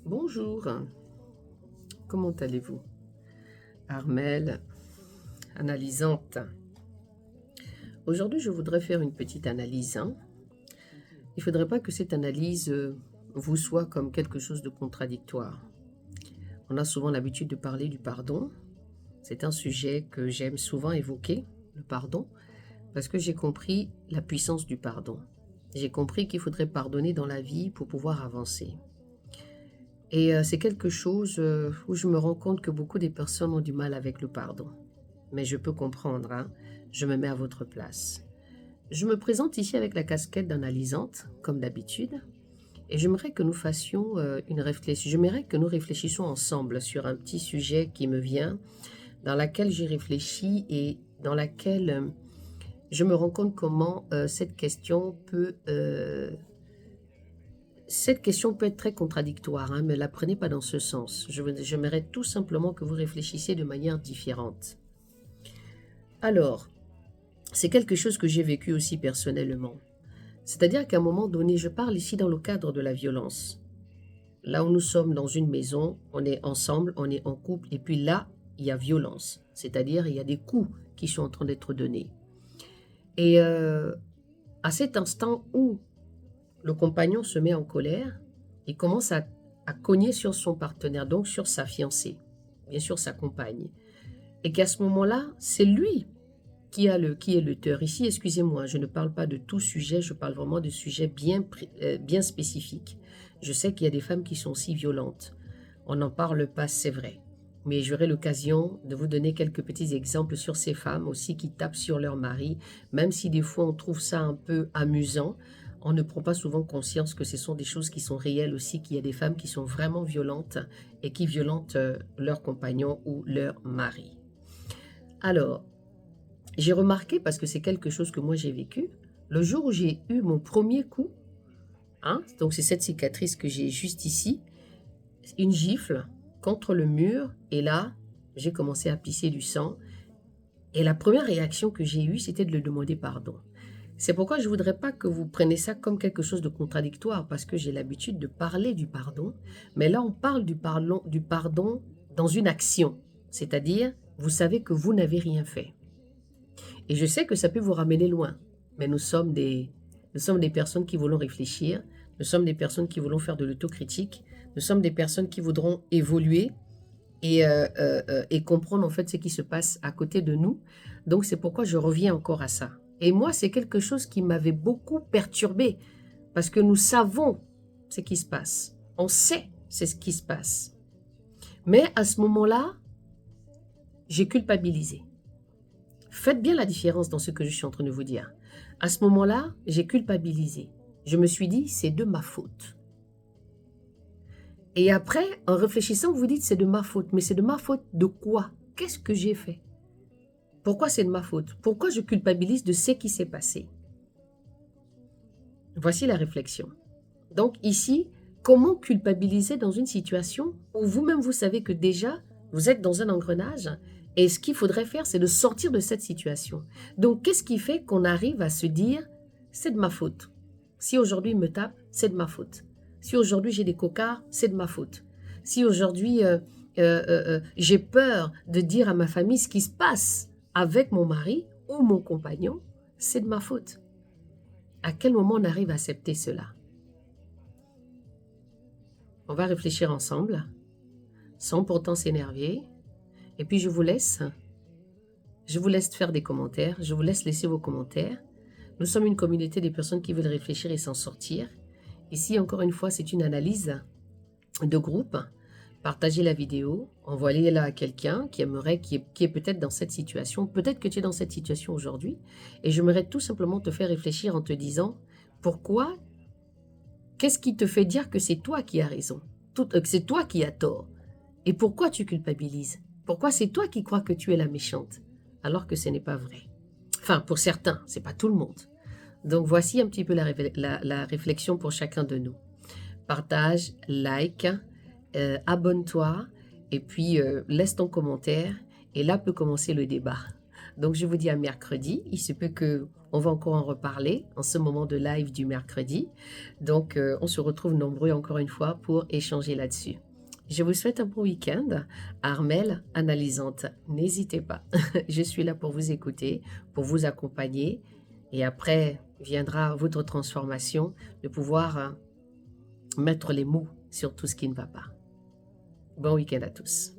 Bonjour, comment allez-vous? Armelle, analysante. Aujourd'hui, je voudrais faire une petite analyse, hein. Il ne faudrait pas que cette analyse vous soit comme quelque chose de contradictoire. On a souvent l'habitude de parler du pardon. C'est un sujet que j'aime souvent évoquer, le pardon, parce que j'ai compris la puissance du pardon. J'ai compris qu'il faudrait pardonner dans la vie pour pouvoir avancer. Et c'est quelque chose où je me rends compte que beaucoup des personnes ont du mal avec le pardon. Mais je peux comprendre, hein, je me mets à votre place. Je me présente ici avec la casquette d'analysante, comme d'habitude, et j'aimerais que nous fassions une réflexion. J'aimerais que nous réfléchissions ensemble sur un petit sujet qui me vient, dans laquelle j'ai réfléchi et dans laquelle je me rends compte comment cette question peut être très contradictoire, hein, mais ne la prenez pas dans ce sens. J'aimerais tout simplement que vous réfléchissiez de manière différente. Alors, c'est quelque chose que j'ai vécu aussi personnellement. C'est-à-dire qu'à un moment donné, je parle ici dans le cadre de la violence. Là où nous sommes dans une maison, on est ensemble, on est en couple, et puis là, il y a violence. C'est-à-dire, il y a des coups qui sont en train d'être donnés. Et à cet instant où le compagnon se met en colère, il commence à cogner sur son partenaire, donc sur sa fiancée, bien sûr sa compagne. Et qu'à ce moment-là, c'est lui qui est le tort. Ici, excusez-moi, je ne parle pas de tout sujet, je parle vraiment de sujets bien spécifiques. Je sais qu'il y a des femmes qui sont aussi violentes. On n'en parle pas, c'est vrai. Mais j'aurai l'occasion de vous donner quelques petits exemples sur ces femmes aussi qui tapent sur leur mari, même si des fois on trouve ça un peu amusant. On ne prend pas souvent conscience que ce sont des choses qui sont réelles aussi, qu'il y a des femmes qui sont vraiment violentes et qui violentent leur compagnon ou leur mari. Alors, j'ai remarqué, parce que c'est quelque chose que moi j'ai vécu, le jour où j'ai eu mon premier coup, hein, donc c'est cette cicatrice que j'ai juste ici, une gifle contre le mur, et là, j'ai commencé à pisser du sang. Et la première réaction que j'ai eue, c'était de le demander pardon. C'est pourquoi je ne voudrais pas que vous preniez ça comme quelque chose de contradictoire, parce que j'ai l'habitude de parler du pardon, mais là on parle du pardon dans une action, c'est-à-dire, vous savez que vous n'avez rien fait. Et je sais que ça peut vous ramener loin, mais nous sommes des personnes qui voulons réfléchir, nous sommes des personnes qui voulons faire de l'autocritique, nous sommes des personnes qui voudront évoluer et comprendre en fait ce qui se passe à côté de nous. Donc c'est pourquoi je reviens encore à ça. Et moi, c'est quelque chose qui m'avait beaucoup perturbée, parce que nous savons ce qui se passe. On sait c'est ce qui se passe. Mais à ce moment-là, j'ai culpabilisé. Faites bien la différence dans ce que je suis en train de vous dire. À ce moment-là, j'ai culpabilisé. Je me suis dit, c'est de ma faute. Et après, en réfléchissant, vous dites, c'est de ma faute. Mais c'est de ma faute de quoi? Qu'est-ce que j'ai fait? Pourquoi c'est de ma faute? Pourquoi je culpabilise de ce qui s'est passé? Voici la réflexion. Donc ici, comment culpabiliser dans une situation où vous-même vous savez que déjà, vous êtes dans un engrenage et ce qu'il faudrait faire, c'est de sortir de cette situation. Donc qu'est-ce qui fait qu'on arrive à se dire, c'est de ma faute? Si aujourd'hui il me tape, c'est de ma faute. Si aujourd'hui j'ai des cocards, c'est de ma faute. Si aujourd'hui j'ai peur de dire à ma famille ce qui se passe avec mon mari ou mon compagnon, c'est de ma faute. À quel moment on arrive à accepter cela? On va réfléchir ensemble, sans pourtant s'énerver. Et puis je vous laisse faire des commentaires, je vous laisse laisser vos commentaires. Nous sommes une communauté de personnes qui veulent réfléchir et s'en sortir. Ici, encore une fois, c'est une analyse de groupe. Partagez la vidéo, envoyez-la à quelqu'un qui aimerait, qui est peut-être dans cette situation. Peut-être que tu es dans cette situation aujourd'hui. Et j'aimerais tout simplement te faire réfléchir en te disant, pourquoi, qu'est-ce qui te fait dire que c'est toi qui as raison, que c'est toi qui as tort? Et pourquoi tu culpabilises? Pourquoi c'est toi qui crois que tu es la méchante, alors que ce n'est pas vrai? Enfin, pour certains, c'est pas tout le monde. Donc voici un petit peu la réflexion pour chacun de nous. Partage, like, abonne-toi et puis laisse ton commentaire et là peut commencer le débat. Donc, je vous dis à mercredi. Il se peut que on va encore en reparler en ce moment de live du mercredi. Donc, on se retrouve nombreux encore une fois pour échanger là-dessus. Je vous souhaite un bon week-end. Armelle analysante, n'hésitez pas. Je suis là pour vous écouter, pour vous accompagner. Et après viendra votre transformation, de pouvoir mettre les mots sur tout ce qui ne va pas. Bon week-end à tous.